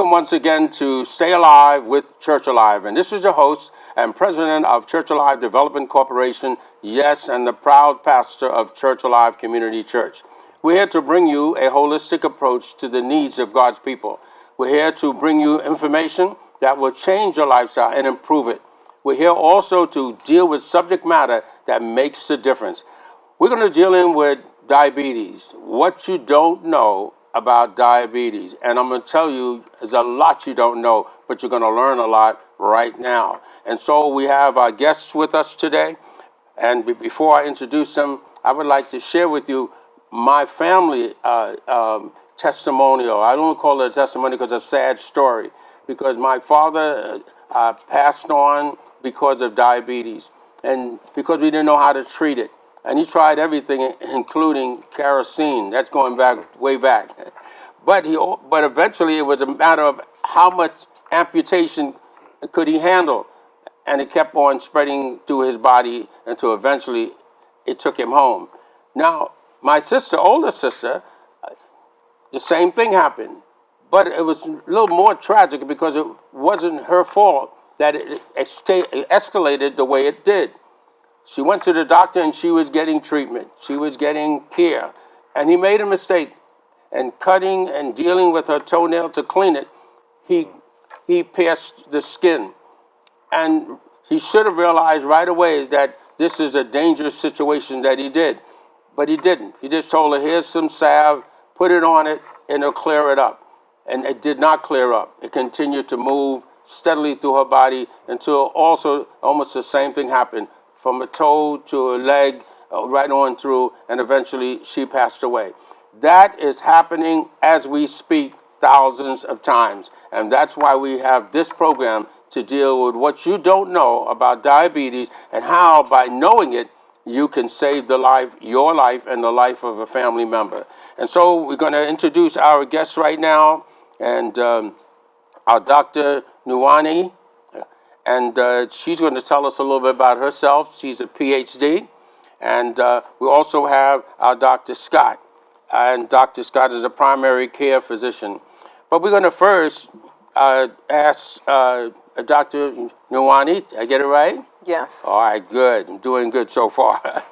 Welcome once again to Stay Alive with Church Alive. And this is your host and president of Church Alive Development Corporation, yes, and the proud pastor of Church Alive Community Church. We're here to bring you a holistic approach to the needs of God's people. We're here to bring you information that will change your lifestyle and improve it. We're here also to deal with subject matter that makes a difference. We're going to deal in with diabetes, what you don't know about diabetes. And I'm going to tell you, there's a lot you don't know, but you're going to learn a lot right now. And so we have our guests with us today. And before I introduce them, I would like to share with you my family testimonial. I don't call it a testimony because it's a sad story, because my father passed on because of diabetes and because we didn't know how to treat it. And he tried everything, including kerosene. That's going back, way back. But eventually it was a matter of how much amputation could he handle. And it kept on spreading through his body until eventually it took him home. Now, my sister, older sister, the same thing happened. But it was a little more tragic because it wasn't her fault that it escalated the way it did. She went to the doctor and she was getting treatment. She was getting care. And he made a mistake. And cutting and dealing with her toenail to clean it, he pierced the skin. And he should have realized right away that this is a dangerous situation that he did. But he didn't. He just told her, here's some salve, put it on it, and it'll clear it up. And it did not clear up. It continued to move steadily through her body until also almost the same thing happened, from a toe to a leg, right on through, and eventually she passed away. That is happening as we speak thousands of times. And that's why we have this program to deal with what you don't know about diabetes and how, by knowing it, you can save your life, and the life of a family member. And so we're going to introduce our guests right now, and our Dr. Nuwani. And she's going to tell us a little bit about herself. She's a PhD. And we also have our Dr. Scott. And Dr. Scott is a primary care physician. But we're going to first ask Dr. Nuwani. Did I get it right? Yes. All right, good. I'm doing good so far.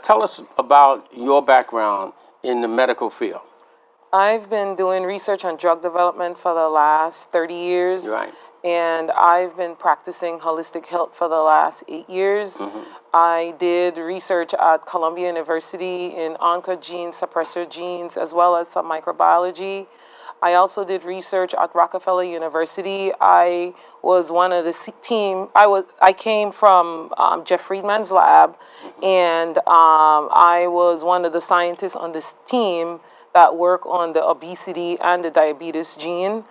Tell us about your background in the medical field. I've been doing research on drug development for the last 30 years. Right. And I've been practicing holistic health for the last 8 years. Mm-hmm. I did research at Columbia University in oncogene suppressor genes, as well as some microbiology. I also did research at Rockefeller University. I was one of the team. I came from Jeff Friedman's lab, mm-hmm. and I was one of the scientists on this team that work on the obesity and the diabetes gene.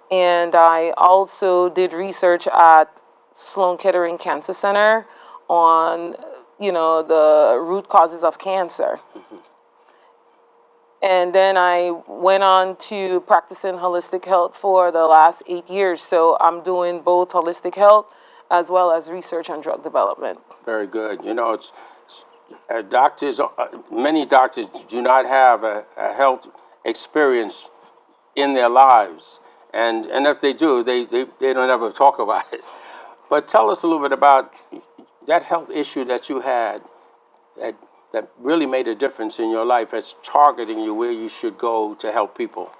And I also did research at Sloan Kettering Cancer Center on, the root causes of cancer. Mm-hmm. And then I went on to practicing holistic health for the last 8 years. So I'm doing both holistic health as well as research on drug development. Very good. It's many doctors do not have a health experience in their lives. And if they do, they don't ever talk about it. But tell us a little bit about that health issue that you had that really made a difference in your life, that's targeting you where you should go to help people.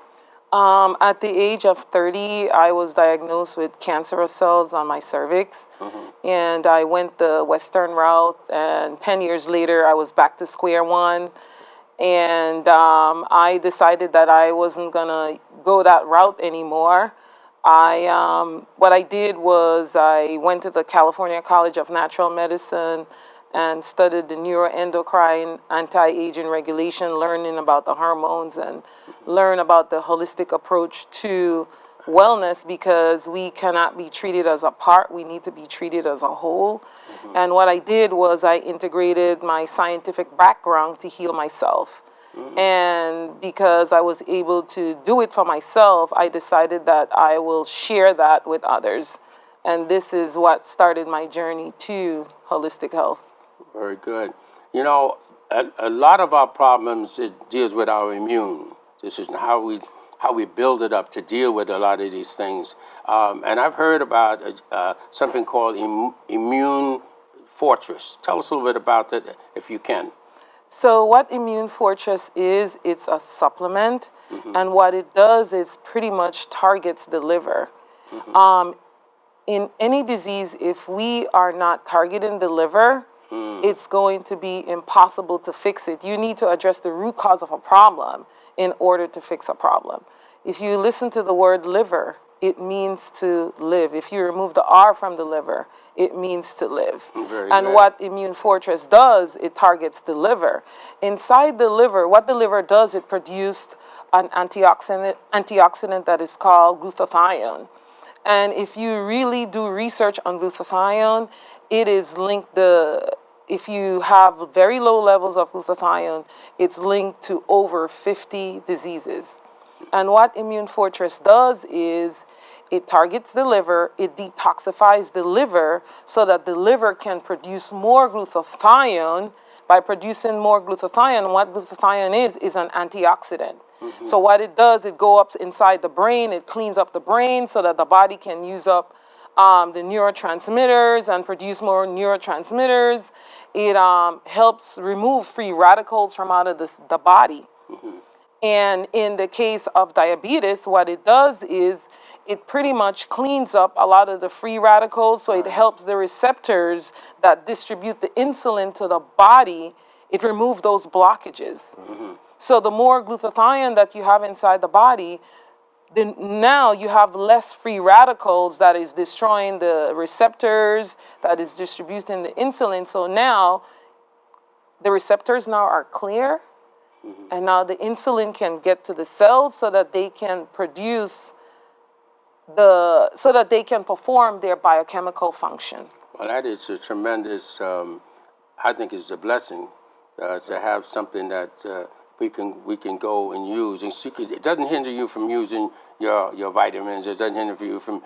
At the age of 30, I was diagnosed with cancerous cells on my cervix. Mm-hmm. And I went the Western route. And 10 years later, I was back to square one. And I decided that I wasn't going to go that route anymore. What I did was I went to the California College of Natural Medicine and studied the neuroendocrine anti-aging regulation, learning about the hormones and learn about the holistic approach to wellness, because we cannot be treated as a part, we need to be treated as a whole. Mm-hmm. And what I did was I integrated my scientific background to heal myself. Mm-hmm. And because I was able to do it for myself, I decided that I will share that with others. And this is what started my journey to holistic health. Very good. A lot of our problems, it deals with our immune. This is how how we build it up to deal with a lot of these things. And I've heard about something called Immune Fortress. Tell us a little bit about that, if you can. So what Immune Fortress is, it's a supplement, and what it does is pretty much targets the liver. In any disease, if we are not targeting the liver, it's going to be impossible to fix it. You need to address the root cause of a problem in order to fix a problem. If you listen to the word liver, it means to live. If you remove the R from the liver, it means to live. Very And good. what Immune Fortress does, it targets the liver. Inside the liver, what the liver does, it produced an antioxidant that is called glutathione. And if you really do research on glutathione, it is linked if you have very low levels of glutathione, it's linked to over 50 diseases. And what Immune Fortress does is it targets the liver, it detoxifies the liver so that the liver can produce more glutathione. By producing more glutathione, what glutathione is an antioxidant. So what it does, it goes up inside the brain, it cleans up the brain so that the body can use up the neurotransmitters and produce more neurotransmitters. It helps remove free radicals from out of the body. And in the case of diabetes, what it does is it pretty much cleans up a lot of the free radicals, so it helps the receptors that distribute the insulin to the body, it removes those blockages. So the more glutathione that you have inside the body, then now you have less free radicals that is destroying the receptors, that is distributing the insulin. So now the receptors now are clear, and now the insulin can get to the cells so that they can produce so that they can perform their biochemical function. Well, that is a tremendous, I think it's a blessing to have something that we can go and use. And it doesn't hinder you from using your vitamins. It doesn't hinder you from,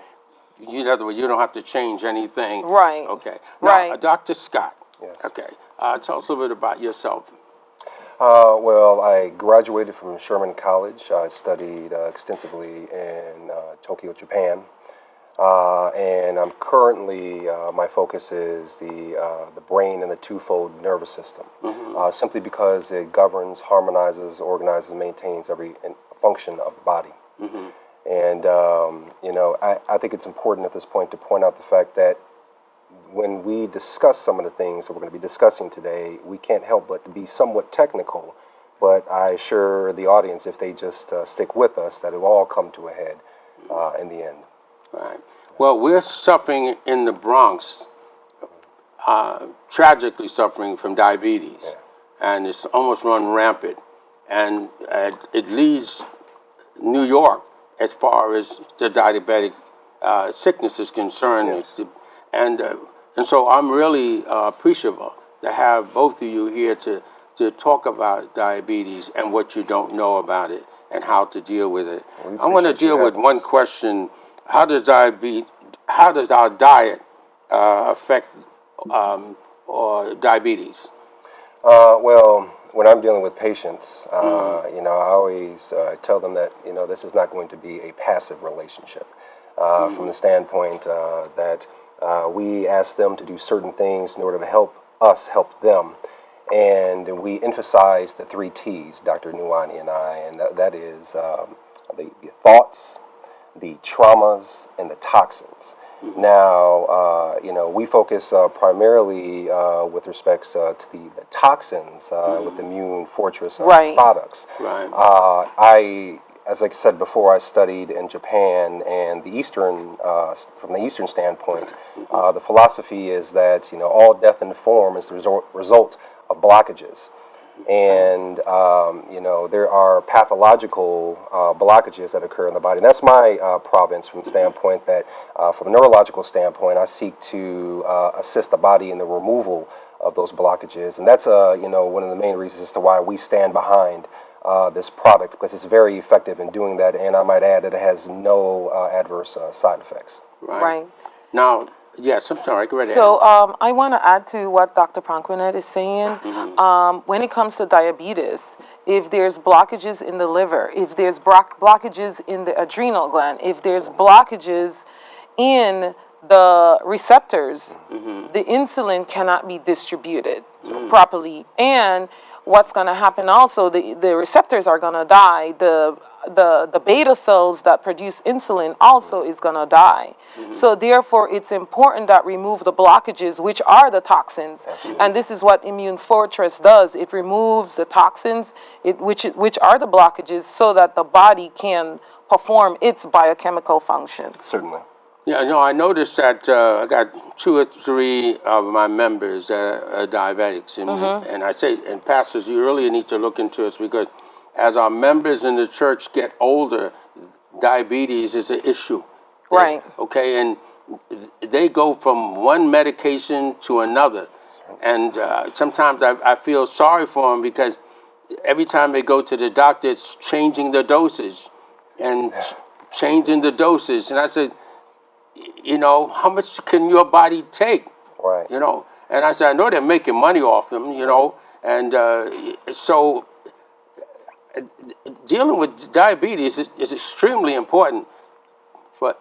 in other words, you don't have to change anything. Right. Okay. Now, Right. Dr. Scott. Yes. Okay. Tell us a little bit about yourself. Well, I graduated from Sherman College. I studied extensively in Tokyo, Japan. And I'm currently, my focus is the brain and the twofold nervous system, simply because it governs, harmonizes, organizes, and maintains every function of the body. And, I think it's important at this point to point out the fact that when we discuss some of the things that we're going to be discussing today, we can't help but to be somewhat technical. But I assure the audience, if they just stick with us, that it will all come to a head in the end. Right. Well, we're suffering in the Bronx, tragically suffering from diabetes, and it's almost run rampant. And it leads New York as far as the diabetic sickness is concerned. Yes. And so I'm really appreciative to have both of you here to talk about diabetes and what you don't know about it and how to deal with it. I want to deal with one question. How does our diet affect diabetes? Well, when I'm dealing with patients, I always tell them that, this is not going to be a passive relationship from the standpoint that we ask them to do certain things in order to help us help them. And we emphasize the 3 T's, Dr. Nuani and I, and that is the thoughts, the traumas, and the toxins. Now, we focus primarily with respects to the toxins with Immune Fortress products. Right. As I said before, I studied in Japan, and from the Eastern standpoint, the philosophy is that all death in the form is the result of blockages. And, there are pathological blockages that occur in the body. And that's my province from the standpoint that, from a neurological standpoint, I seek to assist the body in the removal of those blockages. And that's, one of the main reasons as to why we stand behind this product, because it's very effective in doing that. And I might add that it has no adverse side effects. Right. Now, Yes, I'm sorry. Go right ahead. So I want to add to what Dr. Pronquinet is saying. When it comes to diabetes, if there's blockages in the liver, if there's blockages in the adrenal gland, if there's blockages in the receptors, the insulin cannot be distributed properly. And what's going to happen also, the receptors are going to die. The beta cells that produce insulin also is going to die. So therefore, it's important that remove the blockages, which are the toxins. And this is what Immune Fortress does. It removes the toxins, which are the blockages, so that the body can perform its biochemical function. Certainly. Yeah, no, I noticed that I got 2 or 3 of my members that are diabetics. And I say, and pastors, you really need to look into this, because as our members in the church get older, diabetes is an issue. Right. Okay, and they go from one medication to another. And sometimes I feel sorry for them, because every time they go to the doctor, it's changing the dosage and changing the dosage. And I said, you know, how much can your body take? Right. You know, and I said, I know they're making money off them, you know, and so dealing with diabetes is extremely important,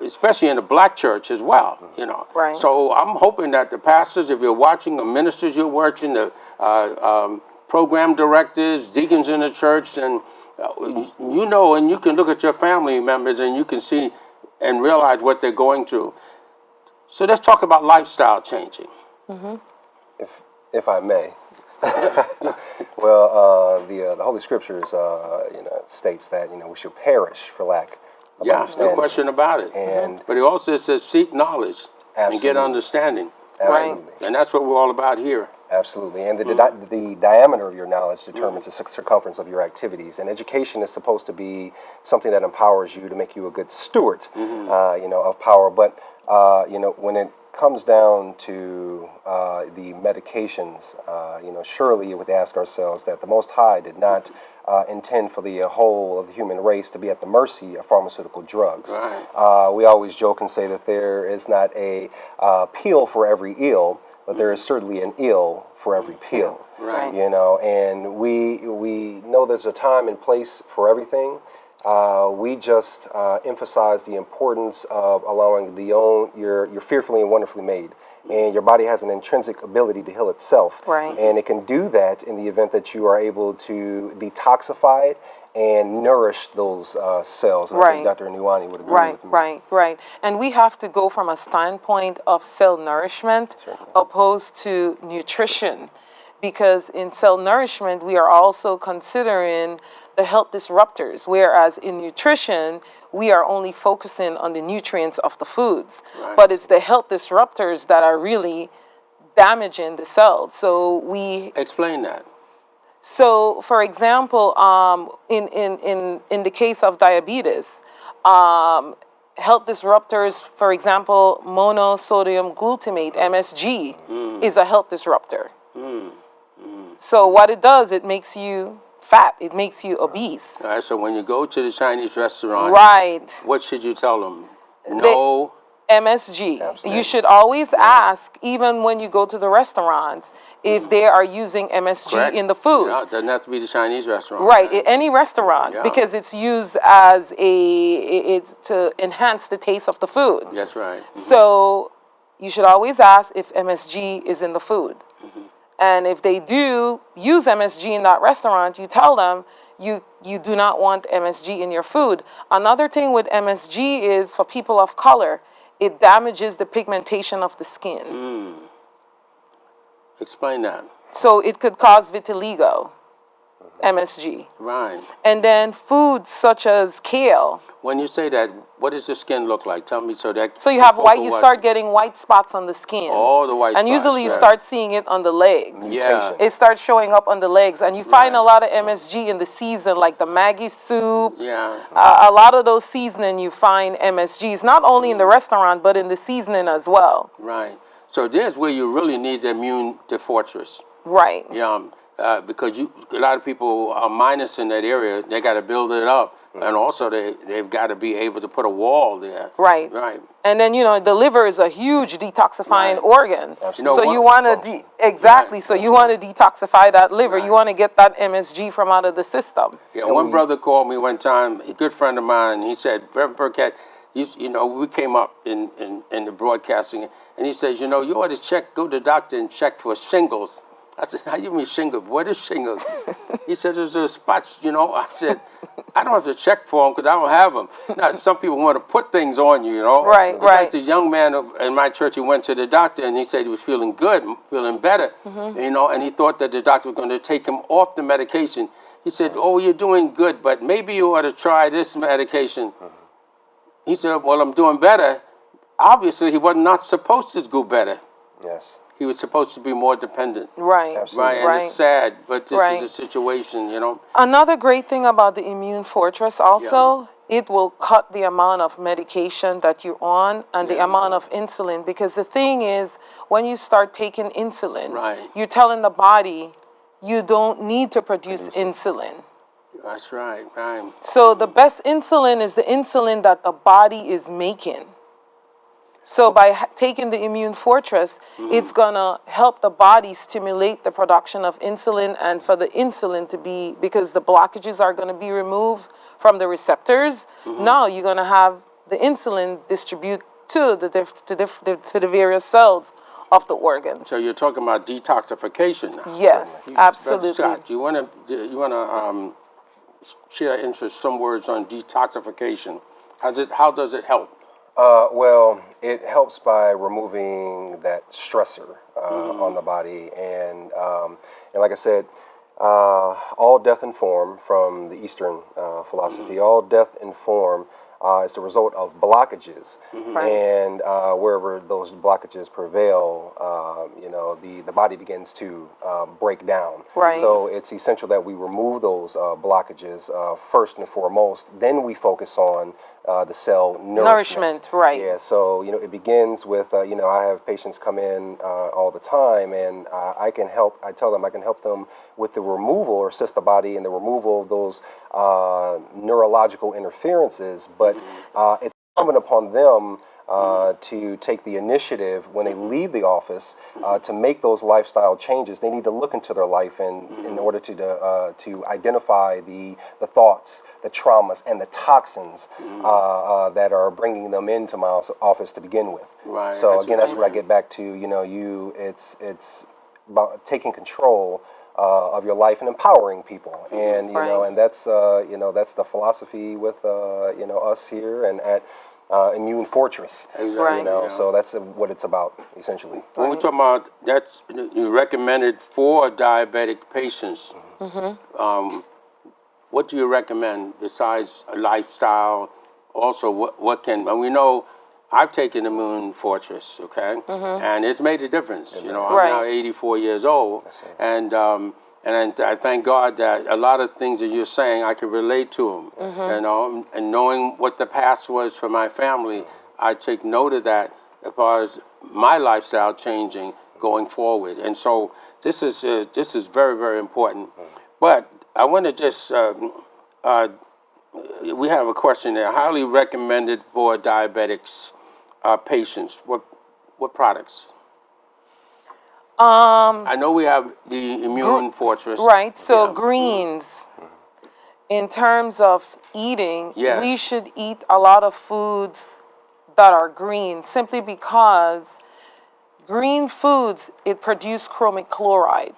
especially in the black church as well, you know. Right. So I'm hoping that the pastors, if you're watching, the ministers you're watching, the program directors, deacons in the church, and you know, and you can look at your family members and you can see and realize what they're going through. So let's talk about lifestyle changing. If I may. Well, the Holy Scriptures, states that we should perish for lack of Yeah, understanding. no question about it. And But it also says seek knowledge and get Absolutely. understanding. Absolutely. And that's what we're all about here. Absolutely. And the diameter of your knowledge determines the circumference of your activities. And education is supposed to be something that empowers you to make you a good steward, of power. But, when it comes down to the medications, surely you would ask ourselves that the Most High did not intend for the whole of the human race to be at the mercy of pharmaceutical drugs. Right. We always joke and say that there is not a pill for every ill, but there is certainly an ill for every pill. Right. And we know there's a time and place for everything. We just emphasize the importance of allowing you're fearfully and wonderfully made. And your body has an intrinsic ability to heal itself. Right. And it can do that in the event that you are able to detoxify it and nourish those cells. And I think Right. Dr. Nuani would agree with me. Right. And we have to go from a standpoint of cell nourishment opposed to nutrition, because in cell nourishment, we are also considering the health disruptors, whereas in nutrition, we are only focusing on the nutrients of the foods. Right. But it's the health disruptors that are really damaging the cells. So Explain that. So, for example, in the case of diabetes, health disruptors, for example, monosodium glutamate, MSG, is a health disruptor. So what it does, it makes you fat, it makes you obese. All right, so when you go to the Chinese restaurant, Right. what should you tell them? No. MSG. You should always ask, even when you go to the restaurants, if they are using MSG Correct. in the food. Yeah, it doesn't have to be the Chinese restaurant. Right, any restaurant, Yeah. because it's used as it's to enhance the taste of the food. That's right. So you should always ask if MSG is in the food. And if they do use MSG in that restaurant, you tell them you do not want MSG in your food. Another thing with MSG is for people of color, it damages the pigmentation of the skin. Explain that. So it could cause vitiligo, MSG. Right. And then foods such as kale. When you say that, what does the skin look like? Tell me so that. So you have people you who start getting white spots on the skin. Oh, the white And spots, usually you yeah. start seeing it on the legs. Yeah. It starts showing up on the legs. And you find Right. a lot of MSG in the season, like the Maggi soup. Yeah. A lot of those seasoning, you find MSGs, not only in the restaurant, but in the seasoning as well. Right. So there's where you really need the fortress. Right. Yeah. because a lot of people are minus in that area. They got to build it up, and also they've got to be able to put a wall there. Right. Right. And then, the liver is a huge detoxifying Right. organ. Absolutely. So you what- want to, exactly, so you want to detoxify that liver. You want to get that MSG from out of the system. Yeah, one brother called me one time, a good friend of mine. He said, Reverend Burkett, we came up in the broadcasting, and he says, you ought to go to the doctor and check for shingles. I said, how you mean shingles? What is shingles? He said, there's a spots, I said, I don't have to check for them because I don't have them. Now, some people want to put things on you, Right, It's right. Like the young man in my church, he went to the doctor and he said he was feeling good, feeling better, and he thought that the doctor was going to take him off the medication. He said, oh, you're doing good, but maybe you ought to try this medication. He said, well, I'm doing better. Obviously, he was not supposed to do better. Yes. He was supposed to be more dependent. Right. Absolutely. Right, and it's sad, but this Right. is the situation, Another great thing about the Immune Fortress also, it will cut the amount of medication that you're on and the amount of insulin. Because the thing is, when you start taking insulin, Right. you're telling the body you don't need to produce insulin. That's right, right. So the best insulin is the insulin that the body is making. So by taking the Immune Fortress, it's going to help the body stimulate the production of insulin, and for the insulin to be, because the blockages are going to be removed from the receptors, now you're going to have the insulin distribute to the various cells of the organs. So you're talking about detoxification now. Yes, Brother absolutely. Scott, do you want to share interest some words on detoxification? How does it help? Well, it helps by removing that stressor on the body, and like I said, all death and form from the Eastern philosophy, all death and form is the result of blockages, Right. and wherever those blockages prevail, the body begins to break down. Right. So it's essential that we remove those blockages first and foremost. Then we focus on the cell nourishment. Right. Yeah. So it begins with I have patients come in all the time, and I tell them I can help them with the removal, or assist the body in the removal of those neurological interferences. But it's incumbent upon them to take the initiative when they leave the office to make those lifestyle changes. They need to look into their life in order to identify the thoughts, the traumas, and the toxins that are bringing them into my office to begin with. Right, So that's again, that's right. where I get back to it's about taking control of your life and empowering people, and Right. and that's that's the philosophy with us here and at Immune Fortress. Exactly, Right. So that's what it's about essentially. When we're talking about that's you recommended for diabetic patients, what do you recommend besides a lifestyle? Also, what can, and we know I've taken Immune Fortress, okay, and it's made a difference. I'm Right. now 84 years old, and I thank God that a lot of things that you're saying I can relate to them. And knowing what the past was for my family, I take note of that as far as my lifestyle changing going forward. And so this is very, very important. But I want to just we have a question there. Highly recommended for diabetics patients. What products? I know we have the Immune Fortress. Right. So Yeah. greens, in terms of eating, Yes. we should eat a lot of foods that are green, simply because green foods, it produce chromic chloride.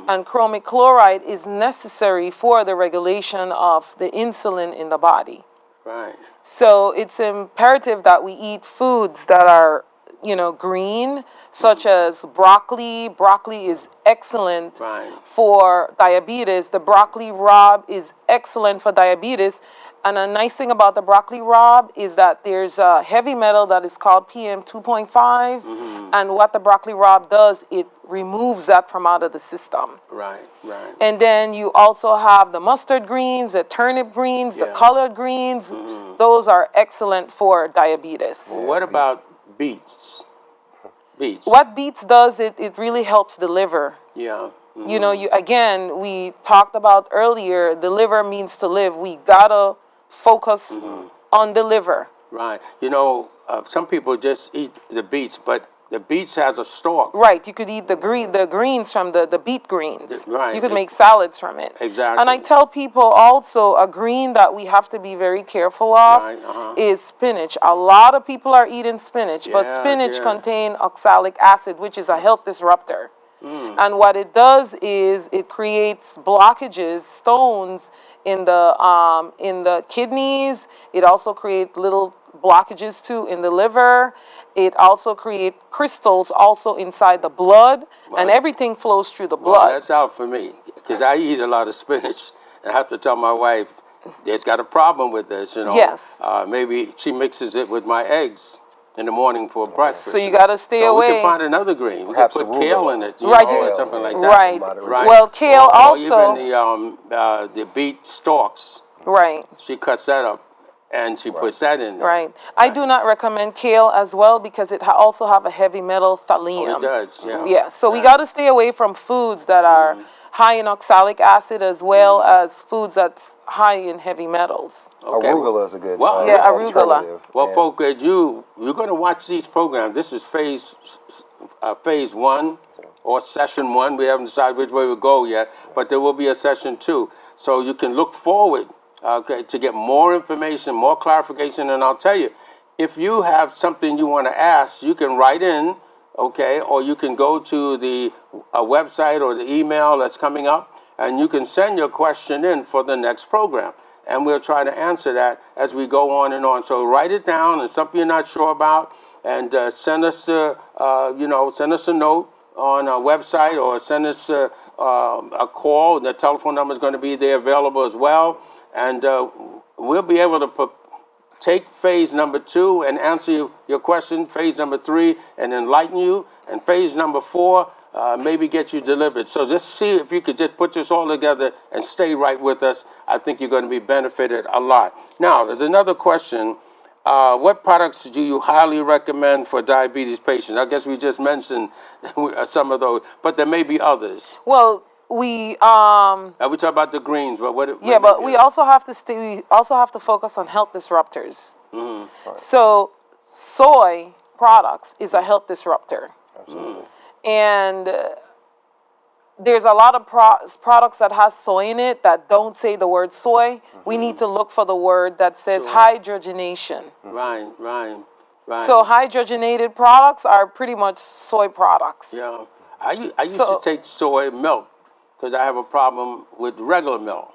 And chromic chloride is necessary for the regulation of the insulin in the body. Right. So it's imperative that we eat foods that are, green, such as broccoli. Broccoli is excellent Right. for diabetes. The broccoli rabe is excellent for diabetes. And a nice thing about the broccoli rabe is that there's a heavy metal that is called PM 2.5. And what the broccoli rabe does, it removes that from out of the system. Right. Right. And then you also have the mustard greens, the turnip greens, the Yeah. collard greens. Those are excellent for diabetes. What about beets? Beets. What beets does, it really helps the liver. Yeah. You know, we talked about earlier, the liver means to live. We gotta focus on the liver. Right. You know, some people just eat the beets, but the beets has a stalk. Right, you could eat the greens from the beet greens. Right. You could make salads from it. Exactly. And I tell people also a green that we have to be very careful of Right, is spinach. A lot of people are eating spinach, but Yeah, spinach yeah. contains oxalic acid, which is a health disruptor. And what it does is it creates blockages, stones in the kidneys. It also creates little blockages too in the liver. It also creates crystals also inside the blood, and everything flows through the Well, blood. that's out for me because I eat a lot of spinach. And I have to tell my wife, there's got a problem with this, you know. Yes. Maybe she mixes it with my eggs in the morning for breakfast. So you got to stay So we away. can find another green. We Perhaps can put arugula. kale in it, you Right, know, you or can- something like that. Right. Moderation. Well, kale Or also. even the beet stalks. Right. She cuts that up and she puts that in there. Right. I do not recommend kale as well because it also have a heavy metal thallium. Oh, it does, yeah. Yeah. So we got to stay away from foods that are high in oxalic acid as well as foods that's high in heavy metals. Okay. Arugula is a good Well, Yeah, arugula. alternative. Well, And- folk, you're going to watch these programs. This is phase one or session one. We haven't decided which way we'll go yet, but there will be a session two. So you can look forward to get more information, more clarification. And I'll tell you, if you have something you want to ask, you can write in, okay, or you can go to the website or the email that's coming up, and you can send your question in for the next program. And we'll try to answer that as we go on and on. So write it down, and something you're not sure about, and send us a note on our website, or send us a call. The telephone number is going to be there available as well, and we'll be able to take phase number 2 and answer your question, phase number 3 and enlighten you, and phase number 4 maybe get you delivered. So just see if you could just put this all together and stay right with us. I think you're going to be benefited a lot. Now, there's another question. What products do you highly recommend for diabetes patients? I guess we just mentioned some of those, but there may be others. Well, we We talk about the greens, but what? yeah, but we also have to stay. We also have to focus on health disruptors. So, soy products is a health disruptor, and there's a lot of products that has soy in it that don't say the word soy. We need to look for the word that says hydrogenation. Right. So, hydrogenated products are pretty much soy products. Yeah, I used to take soy milk because I have a problem with regular milk.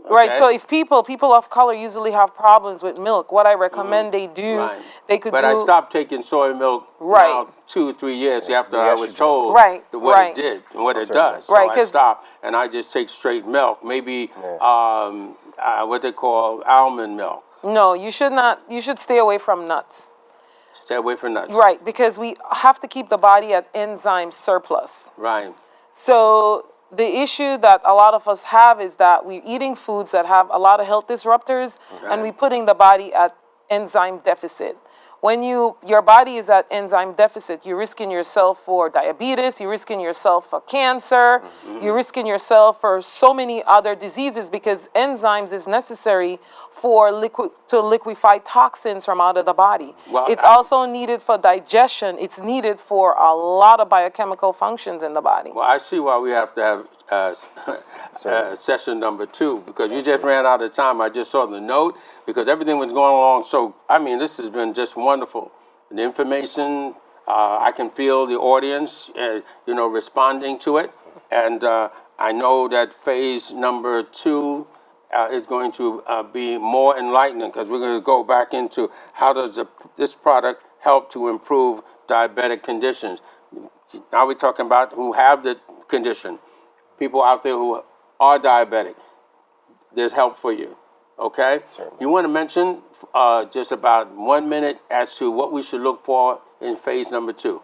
Right. Okay? So if people of color usually have problems with milk, what I recommend they do, Right. they could But do. I stopped taking soy milk Right. now 2 or 3 years after the I was estrogen. told Right, what right. it did and what it Certainly. does. So Right, I 'cause- stopped and I just take straight milk, maybe what they call almond milk. No, you should not. You should stay away from nuts. Stay away from nuts. Right, because we have to keep the body at enzyme surplus. Right. So the issue that a lot of us have is that we're eating foods that have a lot of health disruptors, and we're putting the body at enzyme deficit. When your body is at enzyme deficit, you're risking yourself for diabetes, you're risking yourself for cancer, you're risking yourself for so many other diseases because enzymes is necessary for liquefy toxins from out of the body. Well, It's also needed for digestion. It's needed for a lot of biochemical functions in the body. Well, I see why we have to have session number 2 because you just ran out of time. I just saw the note because everything was going along. So, I mean, this has been just wonderful. The information, I can feel the audience, responding to it. And I know that phase number 2 is going to be more enlightening because we're going to go back into how does this product help to improve diabetic conditions. Now we're talking about who have the condition. People out there who are diabetic, there's help for you, okay? You want to mention just about 1 minute as to what we should look for in phase number 2.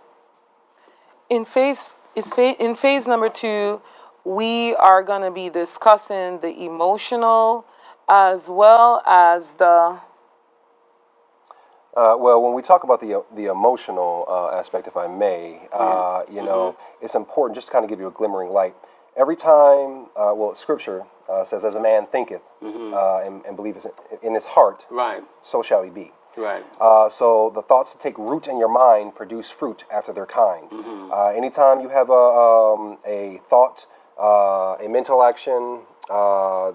In phase number 2, we are going to be discussing the emotional as well as the. Well, when we talk about the emotional aspect, if I may, it's important just to kind of give you a glimmering light. every time, Scripture says, as a man thinketh and believeth in his heart, Right. so shall he be. Right. So the thoughts that take root in your mind produce fruit after their kind. Anytime you have a thought, a mental action,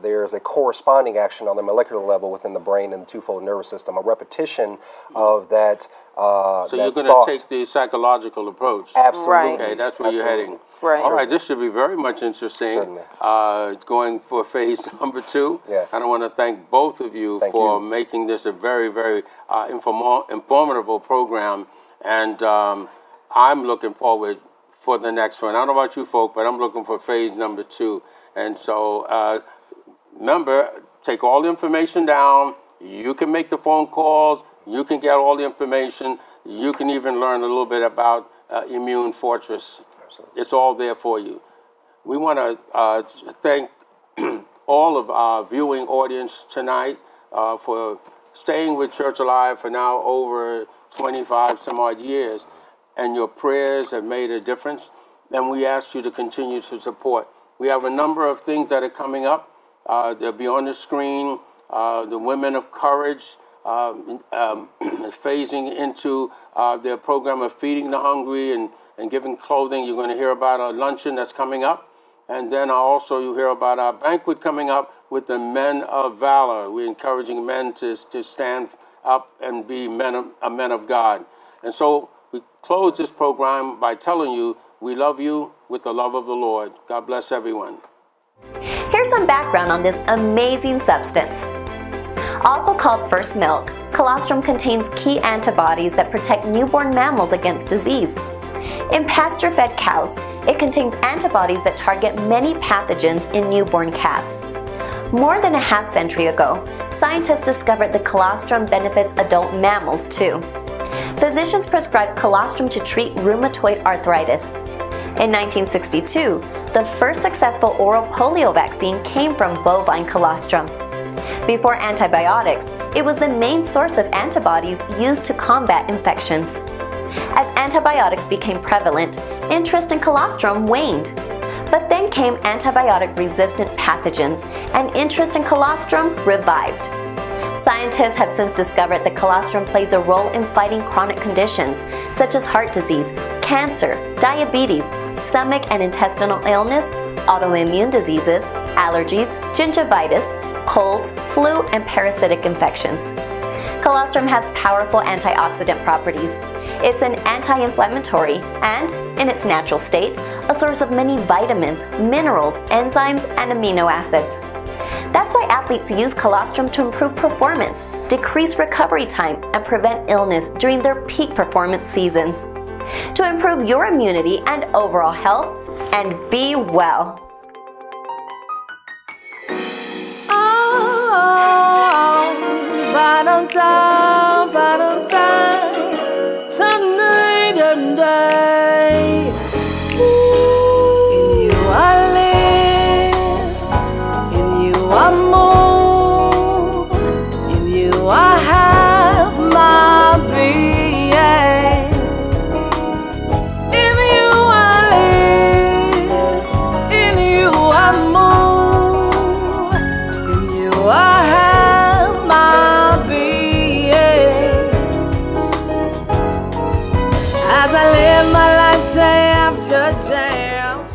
there's a corresponding action on the molecular level within the brain and the twofold nervous system, a repetition of that. So that you're going thought. to take the psychological approach. Absolutely. Right. Okay, that's where you're heading. Right. All right, this should be very much interesting. Certainly. Going for phase number 2. Yes. And I want to thank both of you Thank for you. making this a very, very informative program. And I'm looking forward for the next one. I don't know about you folk, but I'm looking for phase number 2. And so remember, take all the information down. You can make the phone calls. You can get all the information. You can even learn a little bit about Immune Fortress. Absolutely. It's all there for you. We want to thank all of our viewing audience tonight for staying with Church Alive for now over 25 some odd years. And your prayers have made a difference. And we ask you to continue to support. We have a number of things that are coming up. They'll be on the screen. The Women of Courage, phasing into their program of feeding the hungry and giving clothing. You're going to hear about a luncheon that's coming up. And then also you hear about our banquet coming up with the Men of Valor. We're encouraging men to stand up and be men of God. And so we close this program by telling you we love you with the love of the Lord. God bless everyone. Here's some background on this amazing substance. Also called first milk, colostrum contains key antibodies that protect newborn mammals against disease. In pasture-fed cows, it contains antibodies that target many pathogens in newborn calves. More than a half-century ago, scientists discovered that colostrum benefits adult mammals too. Physicians prescribed colostrum to treat rheumatoid arthritis. In 1962, the first successful oral polio vaccine came from bovine colostrum. Before antibiotics, it was the main source of antibodies used to combat infections. As antibiotics became prevalent, interest in colostrum waned. But then came antibiotic-resistant pathogens, and interest in colostrum revived. Scientists have since discovered that colostrum plays a role in fighting chronic conditions such as heart disease, cancer, diabetes, stomach and intestinal illness, autoimmune diseases, allergies, gingivitis, colds, flu, and parasitic infections. Colostrum has powerful antioxidant properties. It's an anti-inflammatory and, in its natural state, a source of many vitamins, minerals, enzymes, and amino acids. That's why athletes use colostrum to improve performance, decrease recovery time, and prevent illness during their peak performance seasons. To improve your immunity and overall health, and be well. Tonight and day, in you I live, in you I move, in you I have my being. In you I live, in you I move, in you I have my being. As I live my life day after day, I'm